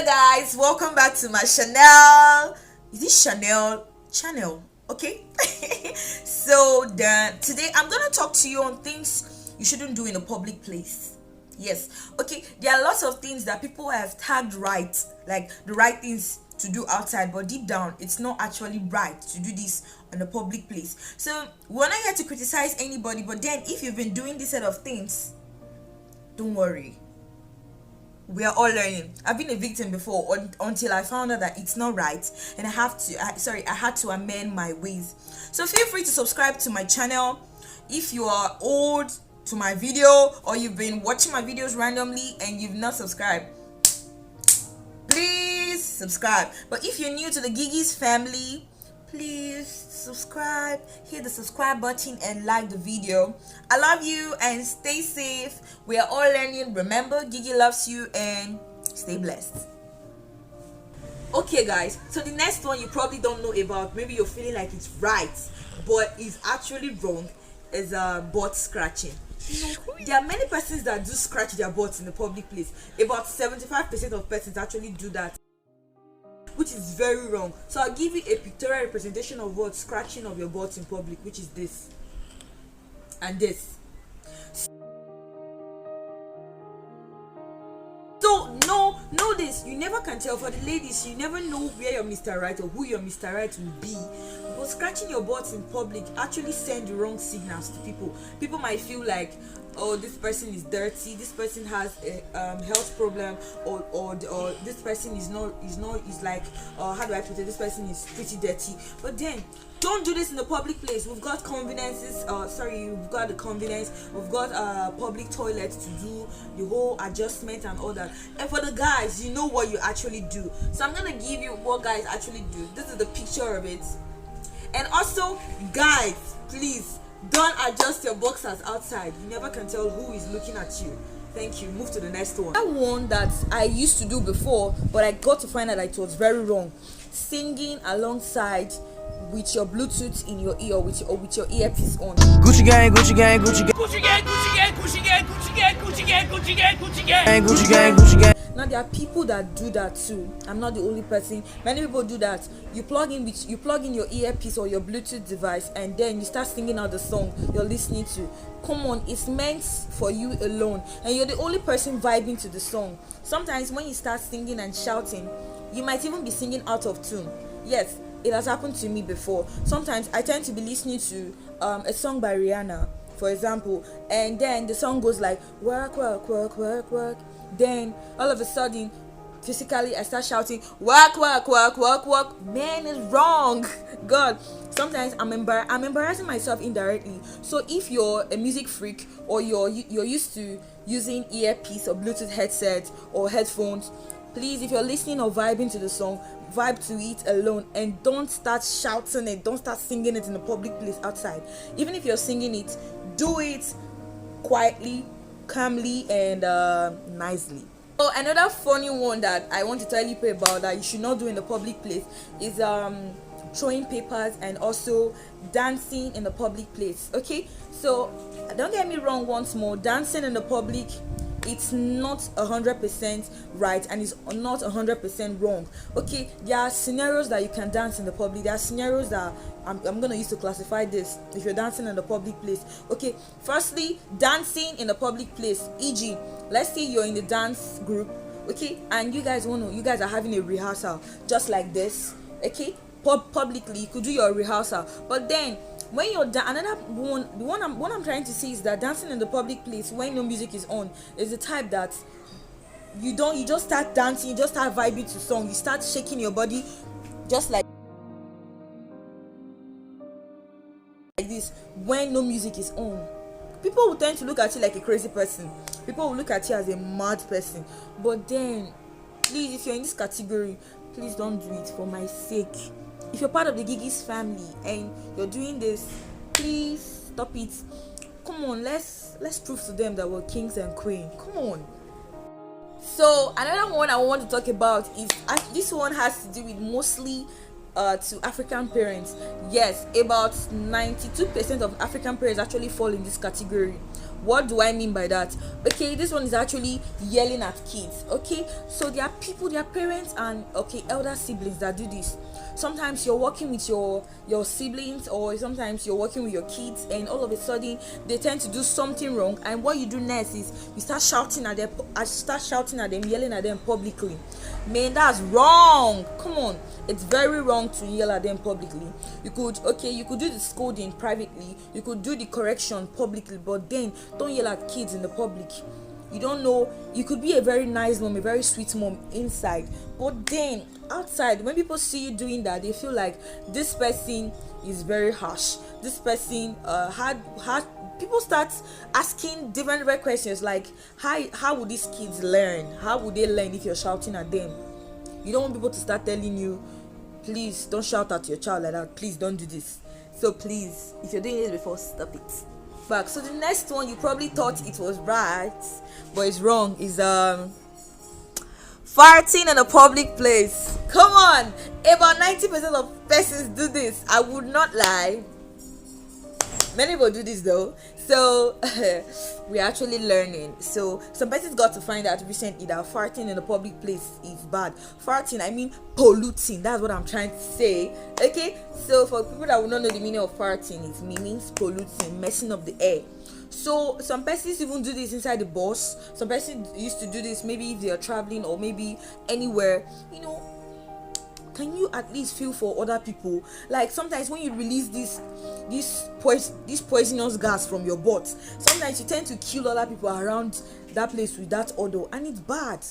Guys, welcome back to my channel. Is this channel? Okay. So then today I'm gonna talk to you on things you shouldn't do in a public place. Yes, okay, there are lots of things that people have tagged right, like the right things to do outside, but deep down it's not actually right to do this on a public place. So we're not here to criticize anybody, but then if you've been doing this set of things, don't worry, we are all learning. I've been a victim before until I found out that it's not right, and I had to amend my ways. So feel free to subscribe to my channel if you are old to my video, or you've been watching my videos randomly and you've not subscribed. Please subscribe. But if you're new to the Gigi's family, please subscribe, hit the subscribe button and like the video. I love you and stay safe. We are all learning. Remember, Gigi loves you, and stay blessed. Okay guys, so the next one you probably don't know about, maybe you're feeling like it's right but it's actually wrong, is butt scratching. There are many persons that do scratch their butts in the public place. About 75% of persons actually do that, which is very wrong. So I'll give you a pictorial representation of what scratching of your butt in public, which is this and this. So know this, you never can tell. For the ladies, you never know where your Mr. Right or who your Mr. Right will be. But scratching your butts in public actually send the wrong signals to people. People might feel like, oh, this person is dirty, this person has a health problem, or this person is like, how do I put it, this person is pretty dirty. But then don't do this in the public place. We've got we've got the convenience, we've got public toilets to do the whole adjustment and all that. And for the guys, you know what you actually do. So I'm gonna give you what guys actually do. This is the picture of it. And also, guys, please don't adjust your boxers outside. You never can tell who is looking at you. Thank you. Move to the next one. That one that I used to do before, but I got to find out that it was very wrong. Singing alongside with your Bluetooth in your ear, or with your earpiece on. Gucci gang, Gucci gang, Gucci gang, Gucci gang, Gucci gang, Gucci gang, Gucci gang, Gucci gang, Gucci gang, Gucci gang, Gucci gang, Gucci gang. Now there are people that do that too. I'm not the only person. Many people do that. You plug in your earpiece or your Bluetooth device, and then you start singing out the song you're listening to. Come on, it's meant for you alone, and you're the only person vibing to the song. Sometimes when you start singing and shouting, you might even be singing out of tune. Yes, it has happened to me before. Sometimes I tend to be listening to a song by Rihanna, for example, and then the song goes like work, work, work, work, work. Then all of a sudden, physically, I start shouting work, work, work, work, work. Man, it's wrong. God, sometimes I'm embarrassing myself indirectly. So if you're a music freak, or you're used to using earpiece or Bluetooth headset or headphones, please, if you're listening or vibing to the song, vibe to it alone, and don't start shouting it, don't start singing it in a public place outside. Even if you're singing it, do it quietly, calmly, and nicely. So another funny one that I want to tell you about that you should not do in the public place is throwing papers and also dancing in the public place. Okay, so don't get me wrong, once more, dancing in the public, it's not 100% right, and it's not 100% wrong. Okay, there are scenarios that you can dance in the public. There are scenarios that I'm gonna use to classify this if you're dancing in the public place. Okay, firstly, dancing in the public place, e.g., let's say you're in the dance group, okay, and you guys are having a rehearsal just like this. Okay, publicly you could do your rehearsal, but then when you're what I'm trying to say is that dancing in the public place when no music is on is the type that you just start dancing, you just start vibing to song, you start shaking your body just like this when no music is on. People will tend to look at you like a crazy person. People will look at you as a mad person. But then, please, if you're in this category, please don't do it, for my sake. If you're part of the Gigi's family and you're doing this, please stop it. Come on, let's prove to them that we're kings and queens. Come on. So another one I want to talk about is this one has to do with mostly to African parents. Yes, about 92% of African parents actually fall in this category. What do I mean by that? Okay, this one is actually yelling at kids. Okay, so there are people, their parents and elder siblings that do this. Sometimes you're working with your siblings, or sometimes you're working with your kids, and all of a sudden they tend to do something wrong, and what you do next is you start shouting at them, yelling at them publicly. Man, that's wrong. Come on, it's very wrong to yell at them publicly. You could do the scolding privately, you could do the correction publicly, but then don't yell at kids in the public. You don't know, you could be a very nice mom, a very sweet mom inside, but then outside, when people see you doing that, they feel like this person is very harsh. This person had people start asking different questions like, how would these kids learn? How would they learn if you're shouting at them? You don't want people to start telling you, please don't shout at your child like that, please don't do this. So please, if you're doing this before, stop it. Back. So the next one, you probably thought it was right, but it's wrong, is farting in a public place. Come on, about 90% of persons do this. I would not lie. Many people do this though. So we're actually learning. So some persons got to find out recently that farting in a public place is bad. Farting, I mean polluting. That's what I'm trying to say. Okay. So for people that will not know the meaning of farting, it means polluting, messing up the air. So some persons even do this inside the bus. Some persons used to do this maybe if they are traveling or maybe anywhere. Can you at least feel for other people? Like sometimes when you release this poisonous gas from your butt, sometimes you tend to kill other people around that place with that odor, and it's bad.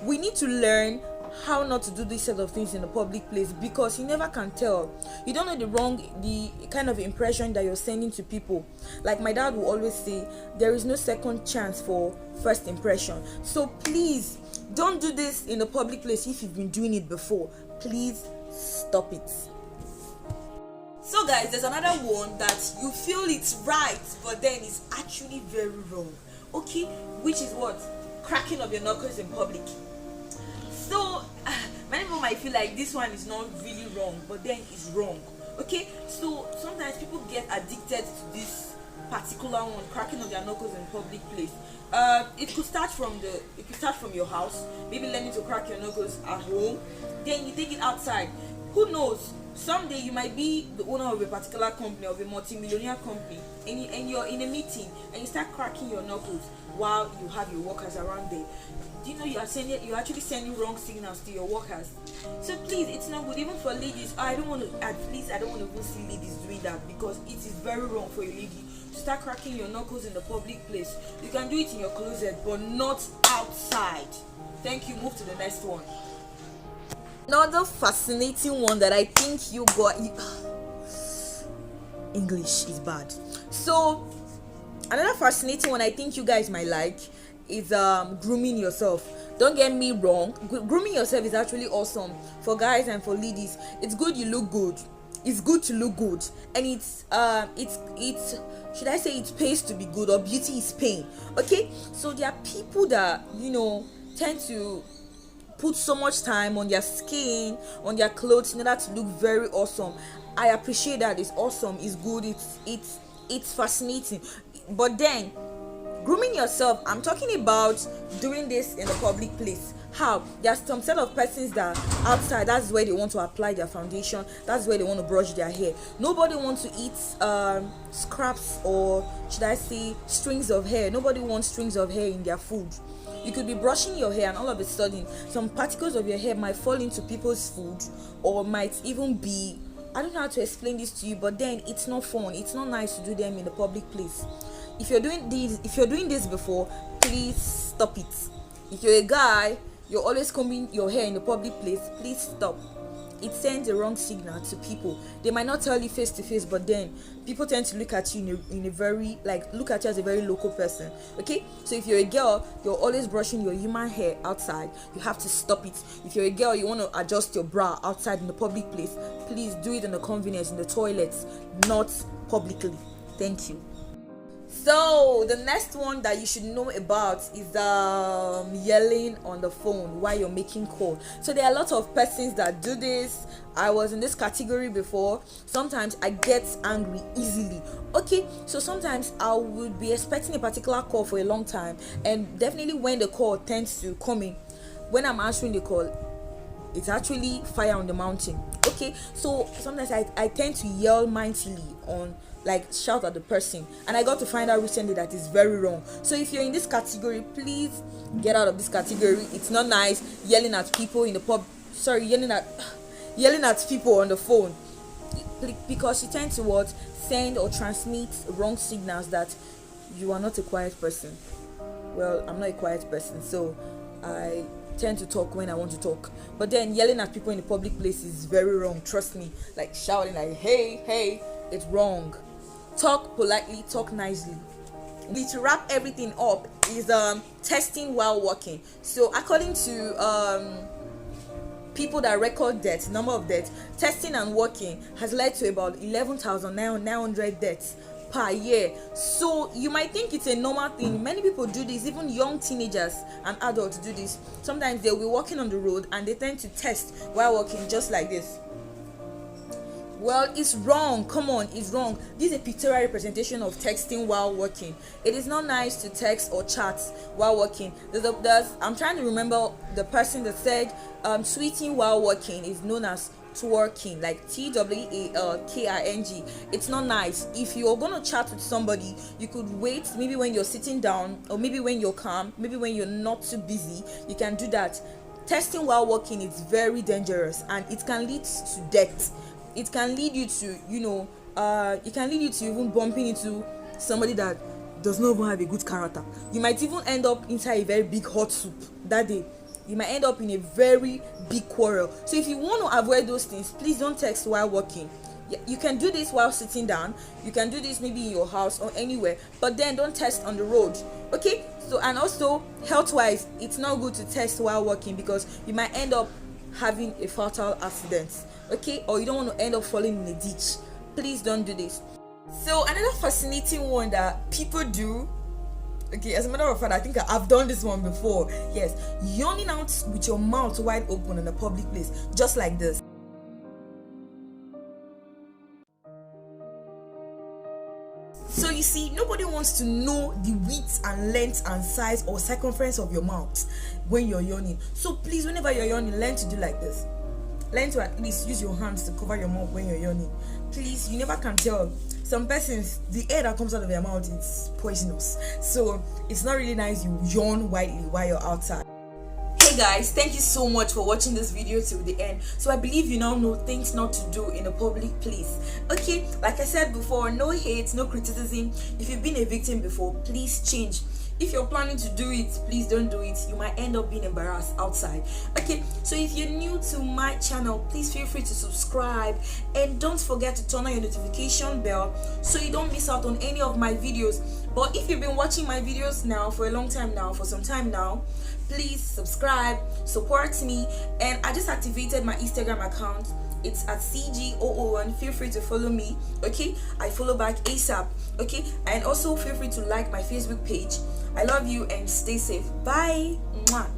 We need to learn how not to do this set of things in a public place, because you never can tell. You don't know the kind of impression that you're sending to people. Like my dad will always say, there is no second chance for first impression. So please don't do this in a public place. If you've been doing it before, please stop it. So guys, there's another one that you feel it's right, but then it's actually very wrong. Okay, which is what? Cracking of your knuckles in public. So many people might feel like this one is not really wrong, but then it's wrong. Okay, so sometimes people get addicted to this particular one, cracking of their knuckles in public place. It could start from your house, maybe learning to crack your knuckles at home. Then you take it outside. Who knows? Someday you might be the owner of a particular company, of a multi-millionaire company, and you're in a meeting and you start cracking your knuckles while you have your workers around there. Do you know you're actually sending wrong signals to your workers? So please, it's not good. Even for ladies, I don't want to even see ladies doing that, because it is very wrong for a lady to start cracking your knuckles in the public place. You can do it in your closet, but not outside. Thank you. Move to the next one. Another fascinating one that I think you got. English is bad. So another fascinating one I think you guys might like is grooming yourself. Don't get me wrong, grooming yourself is actually awesome for guys and for ladies. It's good you look good. It's good to look good, and it's should I say it pays to be good, or beauty is pain. Okay, so there are people that tend to put so much time on their skin, on their clothes, in order to look very awesome. I appreciate that. It's awesome, it's good, it's fascinating. But then grooming yourself, I'm talking about doing this in a public place. How? There's some set of persons that outside, that's where they want to apply their foundation, that's where they want to brush their hair. Nobody wants to eat scraps, or should I say strings of hair. Nobody wants strings of hair in their food. You could be brushing your hair and all of a sudden some particles of your hair might fall into people's food, or might even be, I don't know how to explain this to you, but then it's not fun. It's not nice to do them in a public place. If you're doing this before, please stop it. If you're a guy, you're always combing your hair in a public place, please stop. It sends a wrong signal to people. They might not tell you face to face, but then people tend to look at you in a very, look at you as a very local person. Okay, so if you're a girl, you're always brushing your human hair outside, you have to stop it. If you're a girl, you want to adjust your bra outside in the public place, please do it in the convenience, in the toilets, not publicly. Thank you. So the next one that you should know about is yelling on the phone while you're making call. So there are a lot of persons that do this. I was in this category before. Sometimes I get angry easily. Okay, so sometimes I would be expecting a particular call for a long time, and definitely when the call tends to come in, when I'm answering the call, it's actually fire on the mountain. Okay, so sometimes I tend to yell mightily on, like, shout at the person, and I got to find out recently that is very wrong. So if you're in this category, please get out of this category. It's not nice yelling at people in the yelling at people on the phone, because you tend to send or transmit wrong signals that you are not a quiet person. Well, I'm not a quiet person, so I tend to talk when I want to talk. But then yelling at people in the public place is very wrong. Trust me. Like shouting like hey, it's wrong. Talk politely, talk nicely. To wrap everything up is testing while walking. So according to people that record number of deaths, testing and walking has led to about 11,900 deaths per year. So you might think it's a normal thing. Many people do this, even young teenagers and adults do this. Sometimes they'll be walking on the road and they tend to test while walking, just like this. Well, it's wrong. Come on, it's wrong. This is a pictorial representation of texting while walking. It is not nice to text or chat while walking. I'm trying to remember the person that said tweeting while walking is known as twerking, like TWALKING. It's not nice. If you're gonna chat with somebody, you could wait, maybe when you're sitting down, or maybe when you're calm, maybe when you're not too busy, you can do that. Testing while walking is very dangerous, and it can lead to death. It can lead you to, it can lead you to even bumping into somebody that does not even have a good character. You might even end up inside a very big hot soup that day. You might end up in a very big quarrel. So if you want to avoid those things, please don't text while walking. You can do this while sitting down. You can do this maybe in your house or anywhere, but then don't text on the road. Okay? So, and also health-wise, it's not good to text while walking, because you might end up having a fatal accident. Okay? Or you don't want to end up falling in a ditch. Please don't do this. So another fascinating one that people do, okay, as a matter of fact, I think I've done this one before. Yes, yawning out with your mouth wide open in a public place, just like this. So you see, nobody wants to know the width and length and size or circumference of your mouth when you're yawning. So please, whenever you're yawning, learn to do like this. Learn to at least use your hands to cover your mouth when you're yawning. Please, you never can tell. Some persons, the air that comes out of their mouth is poisonous. So it's not really nice you yawn widely while you're outside. Hey guys, thank you so much for watching this video till the end. So I believe you now know things not to do in a public place. Okay, like I said before, no hate, no criticism. If you've been a victim before, please change. If you're planning to do it, please don't do it. You might end up being embarrassed outside. Okay, so if you're new to my channel, please feel free to subscribe, and don't forget to turn on your notification bell so you don't miss out on any of my videos. But if you've been watching my videos now for a long time now, for some time now, please subscribe, support me. And I just activated my Instagram account. It's at CG001. Feel free to follow me. Okay, I follow back ASAP. Okay, and also feel free to like my Facebook page. I love you and stay safe. Bye. Mwah.